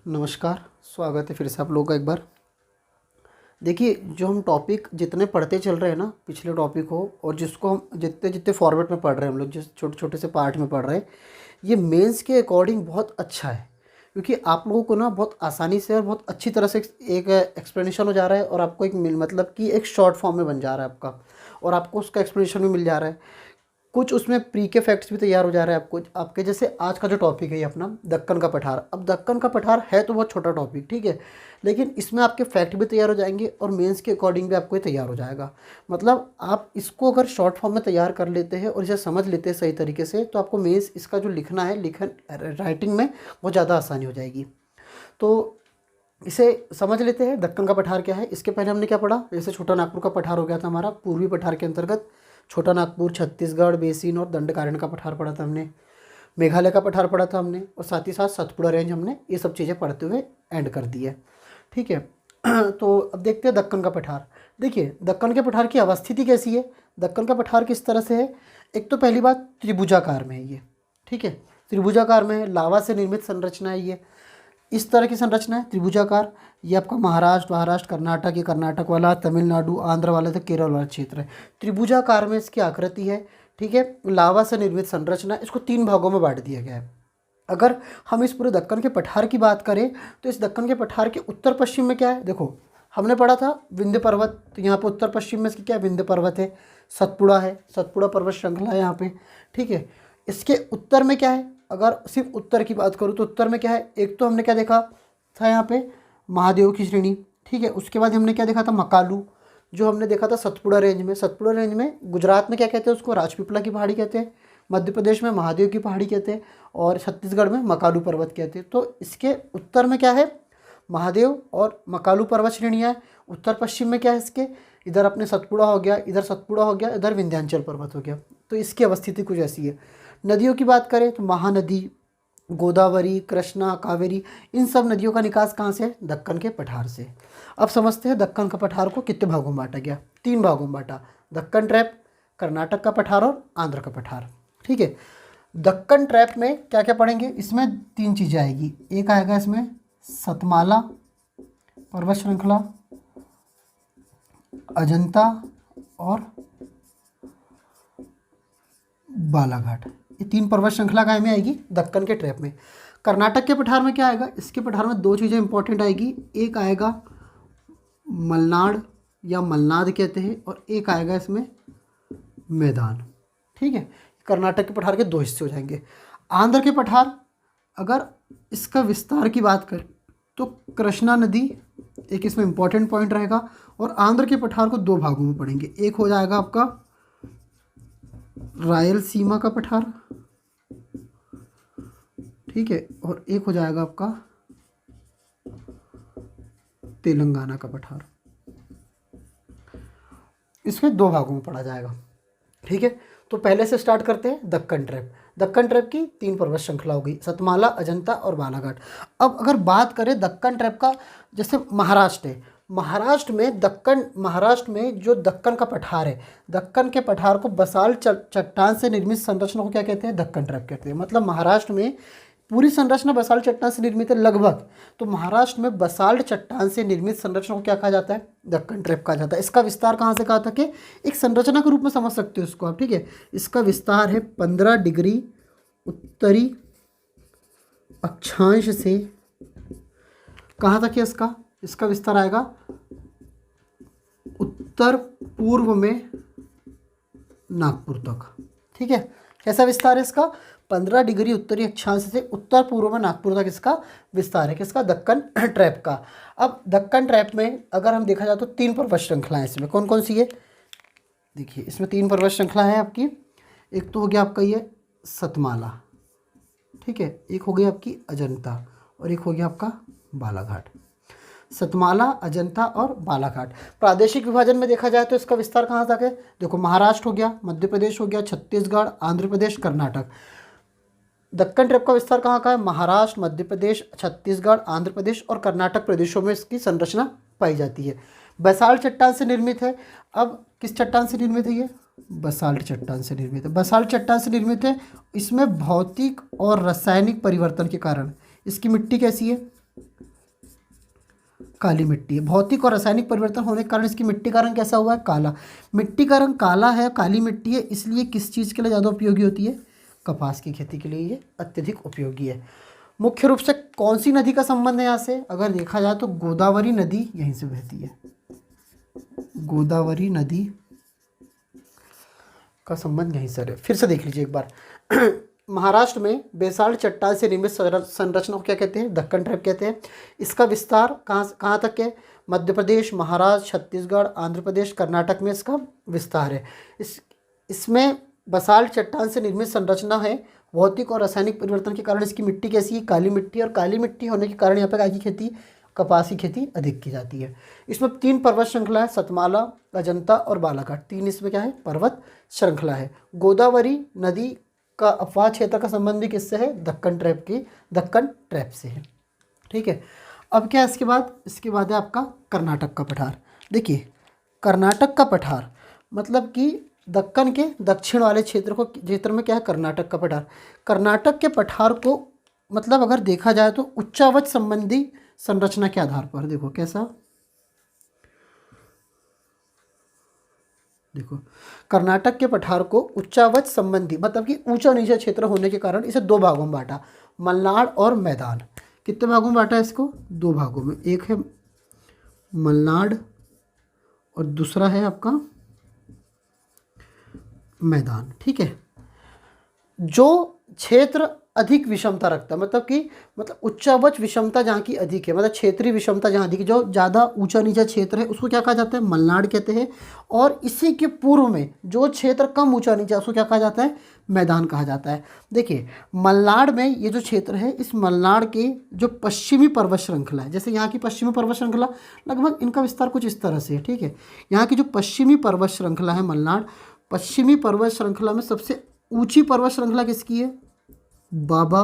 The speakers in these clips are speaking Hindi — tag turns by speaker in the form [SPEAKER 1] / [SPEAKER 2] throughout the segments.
[SPEAKER 1] नमस्कार। स्वागत है फिर से आप लोगों का एक बार। देखिए, जो हम टॉपिक जितने पढ़ते चल रहे हैं ना, पिछले टॉपिक हो और जिसको हम जितने जितने फॉर्मेट में पढ़ रहे हैं, हम लोग जिस छोटे छोटे से पार्ट में पढ़ रहे हैं, ये मेंस के अकॉर्डिंग बहुत अच्छा है। क्योंकि आप लोगों को ना बहुत आसानी से और बहुत अच्छी तरह से एक एक्सप्लेनेशन हो जा रहा है और आपको एक मतलब कि एक शॉर्ट फॉर्म में बन जा रहा है आपका, और आपको उसका एक्सप्लेनेशन भी मिल जा रहा है। कुछ उसमें प्री के फैक्ट्स भी तैयार हो जा रहे हैं आपको। आपके जैसे आज का जो टॉपिक है ये अपना दक्कन का पठार। अब दक्कन का पठार है तो बहुत छोटा टॉपिक, ठीक है, लेकिन इसमें आपके फैक्ट भी तैयार हो जाएंगे और मेंस के अकॉर्डिंग भी आपको ये तैयार हो जाएगा। मतलब आप इसको अगर शॉर्ट फॉर्म में तैयार कर लेते हैं और इसे समझ लेते हैं सही तरीके से, तो आपको मेंस इसका जो लिखना है, लिखन राइटिंग में बहुत ज़्यादा आसानी हो जाएगी। तो इसे समझ लेते हैं, दक्कन का पठार क्या है। इसके पहले हमने क्या पढ़ा, जैसे छोटा नागपुर का पठार हो गया था हमारा, पूर्वी पठार के अंतर्गत छोटा नागपुर, छत्तीसगढ़ बेसिन और दंडकारण्य का पठार पढ़ा था हमने। मेघालय का पठार पढ़ा था हमने, और साथ ही साथ सतपुड़ा रेंज हमने ये सब चीज़ें पढ़ते हुए एंड कर दी है, ठीक है। तो अब देखते हैं दक्कन का पठार। देखिए, दक्कन के पठार की अवस्थिति कैसी है, दक्कन का पठार किस तरह से है। एक तो पहली बात, त्रिभुजाकार में है ये, ठीक है, त्रिभुजाकार में है, लावा से निर्मित संरचना है ये। इस तरह की संरचना है त्रिभुजाकार। ये आपका महाराष्ट्र कर्नाटक, ये कर्नाटक वाला, तमिलनाडु, आंध्र वाला, तो केरल वाला क्षेत्र है। त्रिभुजाकार में इसकी आकृति है, ठीक है। लावा से निर्मित संरचना, इसको 3 भागों में बांट दिया गया है। अगर हम इस पूरे दक्कन के पठार की बात करें, तो इस दक्कन के पठार के उत्तर पश्चिम में क्या है, देखो हमने पढ़ा था विंध्य पर्वत, तो यहाँ पर उत्तर पश्चिम में इसकी क्या है, विंध्य पर्वत है। सतपुड़ा है, सतपुड़ा पर्वत श्रृंखला है यहाँ पे, ठीक है। इसके उत्तर में क्या है, अगर सिर्फ उत्तर की बात करूँ तो उत्तर में क्या है, एक तो हमने क्या देखा था यहाँ पे महादेव की श्रेणी, ठीक है। उसके बाद हमने क्या देखा था, मकालू, जो हमने देखा था सतपुड़ा रेंज में। सतपुड़ा रेंज में गुजरात में क्या कहते हैं उसको, राजपीपला की पहाड़ी कहते हैं। मध्य प्रदेश में महादेव की पहाड़ी कहते हैं, और छत्तीसगढ़ में मकालू पर्वत कहते हैं। तो इसके उत्तर में क्या है, महादेव और मकालू पर्वत श्रेणियाँ है। उत्तर पश्चिम में क्या है इसके, इधर अपने सतपुड़ा हो गया, इधर सतपुड़ा हो गया, इधर विंध्याचल पर्वत हो गया। तो इसकी अवस्थिति कुछ ऐसी है। नदियों की बात करें तो महानदी, गोदावरी, कृष्णा, कावेरी, इन सब नदियों का निकास कहाँ से है, दक्कन के पठार से। अब समझते हैं दक्कन का पठार को कितने भागों में बांटा गया। 3 भागों में बांटा, दक्कन ट्रैप, कर्नाटक का पठार और आंध्र का पठार, ठीक है। दक्कन ट्रैप में क्या क्या पढ़ेंगे, इसमें 3 चीज़ें आएगी। एक आएगा इसमें सतमाला पर्वत श्रृंखला, अजंता और बालाघाट, ये 3 पर्वत श्रृंखला काय में आएगी, दक्कन के ट्रैप में। कर्नाटक के पठार में क्या आएगा, इसके पठार में 2 चीज़ें इंपॉर्टेंट आएगी। एक आएगा मलनाड या मलनाद कहते हैं, और एक आएगा इसमें मैदान, ठीक है। कर्नाटक के पठार के 2 हिस्से हो जाएंगे। आंध्र के पठार, अगर इसका विस्तार की बात करें तो कृष्णा नदी एक इसमें इंपॉर्टेंट पॉइंट रहेगा, और आंध्र के पठार को 2 भागों में पढ़ेंगे। एक हो जाएगा आपका रायलसीमा का पठार, ठीक है, और एक हो जाएगा आपका तेलंगाना का पठार। इसमें 2 भागों में पढ़ा जाएगा, ठीक है। तो पहले से स्टार्ट करते हैं दक्कन ट्रैप। दक्कन ट्रैप की 3 पर्वत श्रृंखला हो गई, सतमाला, अजंता और बालाघाट। अब अगर बात करें दक्कन ट्रैप का, जैसे महाराष्ट्र है, महाराष्ट्र में जो दक्कन का पठार है, दक्कन के पठार को बसाल्ट चट्टान से निर्मित संरचना को क्या कहते हैं, दक्कन ट्रैप कहते हैं। मतलब महाराष्ट्र में पूरी संरचना बसाल्ट चट्टान से निर्मित है लगभग। तो महाराष्ट्र में बसाल्ट चट्टान से निर्मित संरचना को क्या कहा जाता है, दक्कन ट्रैप कहा जाता है। इसका विस्तार कहाँ से कहा था, कि एक संरचना के रूप में समझ सकते हो इसको आप, ठीक है। इसका विस्तार है 15 डिग्री उत्तरी अक्षांश से, कहाँ तक है इसका विस्तार आएगा, उत्तर पूर्व में नागपुर तक, ठीक है। कैसा विस्तार है इसका, 15 डिग्री उत्तरी अक्षांश से उत्तर पूर्व में नागपुर तक इसका विस्तार है, किसका, दक्कन ट्रैप का। अब दक्कन ट्रैप में अगर हम देखा जाए तो 3 पर्वत श्रृंखलाएं इसमें कौन कौन सी है, देखिए इसमें 3 पर्वत श्रृंखला है आपकी। एक तो हो गया आपका ये सतमाला, ठीक है, एक हो गई आपकी अजंता, और एक हो गया आपका बालाघाट। सतमाला, अजंता और बालाघाट। प्रादेशिक विभाजन में देखा जाए तो इसका विस्तार कहाँ तक है, देखो महाराष्ट्र हो गया, मध्य प्रदेश हो गया, छत्तीसगढ़, आंध्र प्रदेश, कर्नाटक। दक्कन ट्रैप का विस्तार कहाँ का है, महाराष्ट्र, मध्य प्रदेश, छत्तीसगढ़, आंध्र प्रदेश और कर्नाटक प्रदेशों में इसकी संरचना पाई जाती है। बसाल्ट चट्टान से निर्मित है। अब किस चट्टान से निर्मित है ये, बसाल्ट चट्टान से निर्मित है। बसाल्ट चट्टान से निर्मित है, इसमें भौतिक और रासायनिक परिवर्तन के कारण इसकी मिट्टी कैसी है, काली मिट्टी है। भौतिक और रासायनिक परिवर्तन होने के कारण इसकी मिट्टी का रंग कैसा हुआ है? काला। मिट्टी का रंग काला है, काली मिट्टी है, इसलिए किस चीज़ के लिए ज़्यादा उपयोगी होती है? कपास की खेती के लिए ये अत्यधिक उपयोगी है। मुख्य रूप से कौन सी नदी का संबंध है यहाँ से? अगर देखा जाए तो गोदावरी नदी यहीं से बहती है। गोदावरी नदी का संबंध यहीं से है। फिर से देख लीजिए एक बार। महाराष्ट्र में बेसाल्ट चट्टान से निर्मित संरचना को क्या कहते हैं? दक्कन ट्रैप कहते हैं। इसका विस्तार कहाँ तक है? मध्य प्रदेश, महाराष्ट्र, छत्तीसगढ़, आंध्र प्रदेश, कर्नाटक में इसका विस्तार है। इसमें बसाल्ट चट्टान से निर्मित संरचना है। भौतिक और रासायनिक परिवर्तन के कारण इसकी मिट्टी कैसी है? काली मिट्टी। और काली मिट्टी होने के कारण यहाँ पर क्या की खेती? कपास की खेती अधिक की जाती है। इसमें 3 पर्वत श्रृंखला है, सतमाला, अजंता और बालाघाट। 3 इसमें क्या है? पर्वत श्रृंखला है। गोदावरी नदी का अपवाह क्षेत्र का संबंध भी किससे है? दक्कन ट्रैप से है। ठीक है। अब क्या है इसके बाद? इसके बाद है आपका कर्नाटक का पठार। देखिए, कर्नाटक का पठार मतलब कि दक्कन के दक्षिण वाले क्षेत्र में क्या है? कर्नाटक का पठार। कर्नाटक के पठार को मतलब अगर देखा जाए तो उच्चावच संबंधी संरचना के आधार पर, देखो कैसा, देखो कर्नाटक के पठार को उच्चावच संबंधी मतलब कि ऊंचा नीचा क्षेत्र होने के कारण इसे 2 भागों में बांटा, मलनाड और मैदान। कितने भागों में बांटा है इसको? 2 भागों में। एक है मलनाड और दूसरा है आपका मैदान। ठीक है। जो क्षेत्र अधिक विषमता रखता है मतलब उच्चावच विषमता जहाँ की अधिक है, मतलब क्षेत्रीय विषमता जहाँ अधिक है, जो ज़्यादा ऊंचा नीचा क्षेत्र है उसको क्या कहा जाता है? मलनाड कहते हैं। और इसी के पूर्व में जो क्षेत्र कम ऊंचा नीचा उसको क्या कहा जाता है? मैदान कहा जाता है। देखिए, मलनाड में ये जो क्षेत्र है, इस मलनाड के जो पश्चिमी पर्वत श्रृंखला है, जैसे यहाँ की पश्चिमी पर्वत श्रृंखला लगभग इनका विस्तार कुछ इस तरह से है। ठीक है। यहाँ की जो पश्चिमी पर्वत श्रृंखला है मलनाड, पश्चिमी पर्वत श्रृंखला में सबसे ऊंची पर्वत श्रृंखला किसकी है? बाबा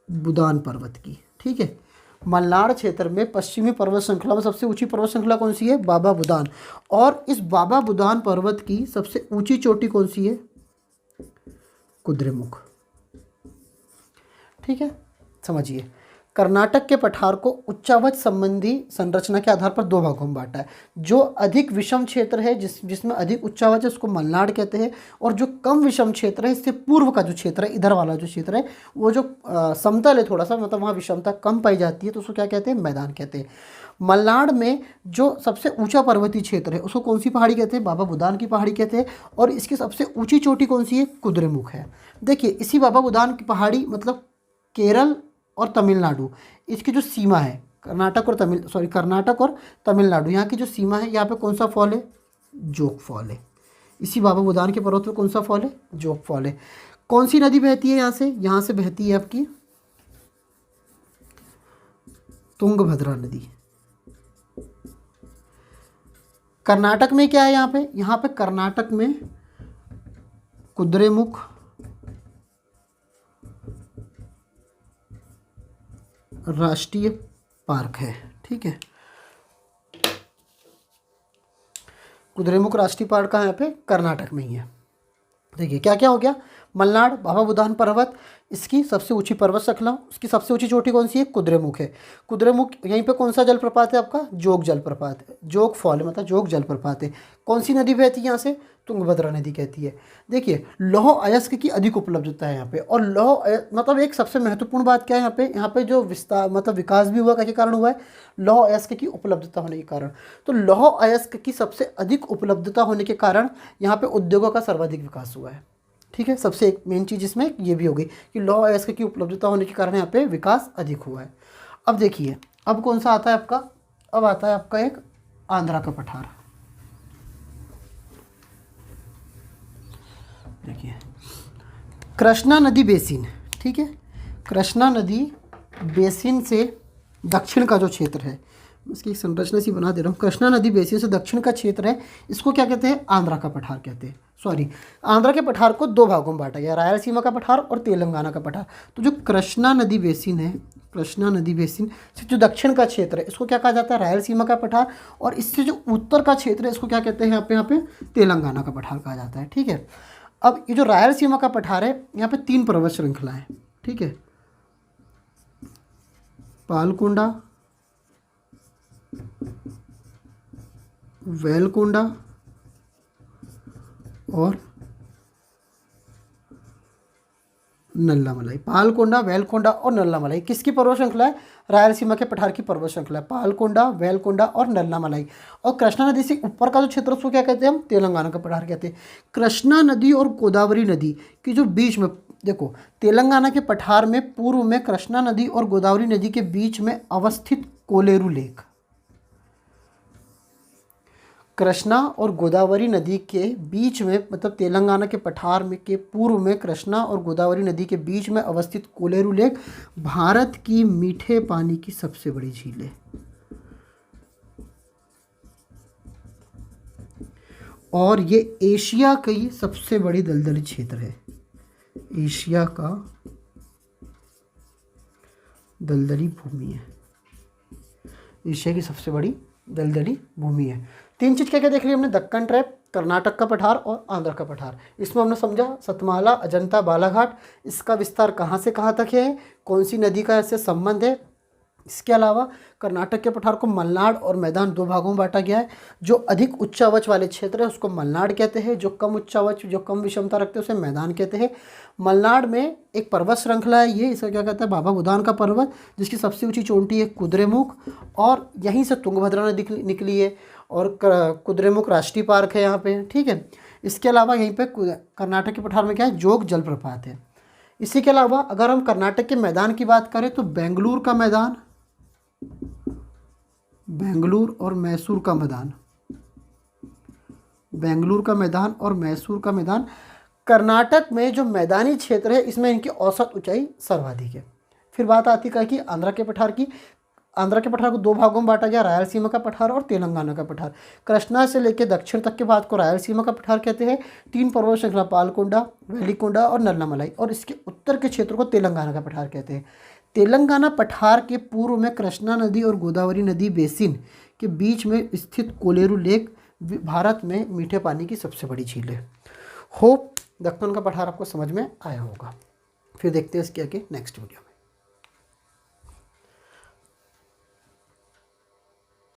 [SPEAKER 1] बुदान पर्वत की। ठीक है। मलनाड क्षेत्र में पश्चिमी पर्वत श्रृंखला में सबसे ऊंची पर्वत श्रृंखला कौन सी है? बाबा बुदान। और इस बाबा बुदान पर्वत की सबसे ऊंची चोटी कौन सी है? कुद्रेमुख। ठीक है, समझिए। कर्नाटक के पठार को उच्चावच संबंधी संरचना के आधार पर 2 भागों में बांटा है। जो अधिक विषम क्षेत्र है जिसमें अधिक उच्चावच है उसको मलनाड कहते हैं। और जो कम विषम क्षेत्र है, इससे पूर्व का जो क्षेत्र है, इधर वाला जो क्षेत्र है, वो जो समतल है थोड़ा सा, मतलब वहाँ विषमता कम पाई जाती है, तो उसको क्या कहते हैं? मैदान कहते हैं। मलनाड में जो सबसे ऊंचा पर्वतीय क्षेत्र है उसको कौन सी पहाड़ी कहते हैं? बाबा बुदान की पहाड़ी कहते हैं। और इसकी सबसे ऊंची चोटी कौन सी है? कुद्रेमुख है। देखिए, इसी बाबा बुदान की पहाड़ी मतलब केरल और तमिलनाडु, इसकी जो सीमा है, कर्नाटक और तमिलनाडु, यहाँ की जो सीमा है, यहाँ पे कौन सा फॉल है? जोग फॉल है। इसी बाबा बुदान के पर्वत पर कौन सा फॉल है? जोग फॉल है। कौन सी नदी बहती है यहाँ से? यहाँ से बहती है आपकी तुंगभद्रा नदी। कर्नाटक में क्या है? यहाँ पे कर्नाटक में कुद्रेमुख राष्ट्रीय पार्क है। ठीक है। कुद्रेमुख राष्ट्रीय पार्क कहाँ है? यहाँ पे कर्नाटक में ही है। देखिए क्या क्या हो गया? मलनाड, बाबा बुदान पर्वत, इसकी सबसे ऊंची पर्वत श्रृंखला, उसकी सबसे ऊंची चोटी कौन सी है? कुद्रेमुख है। कुद्रेमुख, यहीं पे कौन सा जलप्रपात है आपका? जोग जलप्रपात है। जोग फॉल है, मतलब जोग जलप्रपात है। कौन सी नदी बहती है यहाँ से? तुंगभद्रा नदी कहती है। देखिए, लौह अयस्क की अधिक उपलब्धता है यहाँ पे। और मतलब एक सबसे महत्वपूर्ण बात क्या है यहाँ पे जो विस्तार मतलब विकास भी हुआ, क्या कारण हुआ है? लौह अयस्क की उपलब्धता होने के कारण। तो लौह अयस्क की सबसे अधिक उपलब्धता होने के कारण यहाँ पे उद्योगों का सर्वाधिक विकास हुआ है। ठीक है। सबसे एक मेन चीज़ इसमें ये भी होगी कि लौह अयस्क की उपलब्धता होने के कारण यहाँ पे विकास अधिक हुआ है। अब देखिए, अब कौन सा आता है आपका? अब आता है आपका एक आंध्रा का पठार। देखिए, कृष्णा नदी बेसिन। ठीक है। कृष्णा नदी बेसिन से दक्षिण का जो क्षेत्र है, इसकी एक संरचना सी बना दे रहा हूँ। कृष्णा नदी बेसिन से दक्षिण का क्षेत्र है, इसको क्या कहते हैं? आंध्रा का पठार कहते हैं। आंध्रा के पठार को 2 भागों में बांटा गया, रायलसीमा का पठार और तेलंगाना का पठार। तो जो कृष्णा नदी बेसिन है, कृष्णा नदी बेसिन से जो दक्षिण का क्षेत्र है, इसको क्या कहा जाता है? रायलसीमा का पठार। और इससे जो उत्तर का क्षेत्र है, इसको क्या कहते हैं? यहाँ पे तेलंगाना का पठार कहा जाता है। ठीक है। अब ये जो रायलसीमा का पठार है, यहाँ पे 3 पर्वत श्रृंखला है। ठीक है। पालकोंडा, वेलकोंडा और नल्लामलाई। पालकोंडा, वेलकोंडा और नल्लामलाई किसकी पर्वत श्रृंखला है? रायलसीमा के पठार की पर्वत श्रृंखला है। पालकोंडा, वेलकोंडा और नल्लामलाई। और कृष्णा नदी से ऊपर का जो क्षेत्र उसको क्या कहते हैं? हम तेलंगाना का पठार कहते हैं। कृष्णा नदी और गोदावरी नदी की जो बीच में, देखो तेलंगाना के पठार में पूर्व में कृष्णा नदी और गोदावरी नदी के बीच में अवस्थित कोलेरू लेक, कृष्णा और गोदावरी नदी के बीच में, मतलब तेलंगाना के पठार में के पूर्व में कृष्णा और गोदावरी नदी के बीच में अवस्थित कोलेरू लेक भारत की मीठे पानी की सबसे बड़ी झील है। और ये एशिया की सबसे बड़ी दलदली क्षेत्र है। एशिया का दलदली भूमि है। एशिया की सबसे बड़ी दलदली भूमि है। तीन चीज़ क्या क्या देख ली हमने? दक्कन ट्रैप, कर्नाटक का पठार और आंध्र का पठार। इसमें हमने समझा सतमाला, अजंता, बालाघाट, इसका विस्तार कहाँ से कहाँ तक है, कौन सी नदी का इससे संबंध है। इसके अलावा कर्नाटक के पठार को मलनाड और मैदान दो भागों में बांटा गया है। जो अधिक उच्चावच वाले क्षेत्र है उसको मलनाड कहते हैं, जो कम उच्चावच, जो कम विषमता रखते हैं उसे मैदान कहते हैं। मलनाड में एक पर्वत श्रृंखला है, ये इसका क्या कहता है? बाबा बुदान का पर्वत, जिसकी सबसे ऊंची चोटी है कुद्रेमुख, और यहीं से तुंगभद्रा नदी निकली है। और कुद्रेमुख राष्ट्रीय पार्क है यहाँ पे, ठीक है। इसके अलावा यहीं पे कर्नाटक के पठार में क्या है? जोग जलप्रपात है। इसी के अलावा अगर हम कर्नाटक के मैदान की बात करें तो बेंगलुरु का मैदान, बेंगलुरु और मैसूर का मैदान, बेंगलुरु का मैदान और मैसूर का मैदान, कर्नाटक में जो मैदानी क्षेत्र है इसमें इनकी औसत ऊंचाई सर्वाधिक है। फिर बात आती है कि आंध्र के पठार की। आंध्र के पठार को दो भागों में बांटा गया, रायलसीमा का पठार और तेलंगाना का पठार। कृष्णा से लेकर दक्षिण तक के भाग को रायलसीमा का पठार कहते हैं। तीन पर्वत श्रृंखला पालकोंडा, वेलिकोंडा और नल्लामलाई, और इसके उत्तर के क्षेत्र को तेलंगाना का पठार कहते हैं। तेलंगाना पठार के पूर्व में कृष्णा नदी और गोदावरी नदी बेसिन के बीच में स्थित कोलेरू लेक भारत में मीठे पानी की सबसे बड़ी झील है। होप दक्कन का पठार आपको समझ में आया होगा। फिर देखते हैं इसके आगे नेक्स्ट वीडियो में।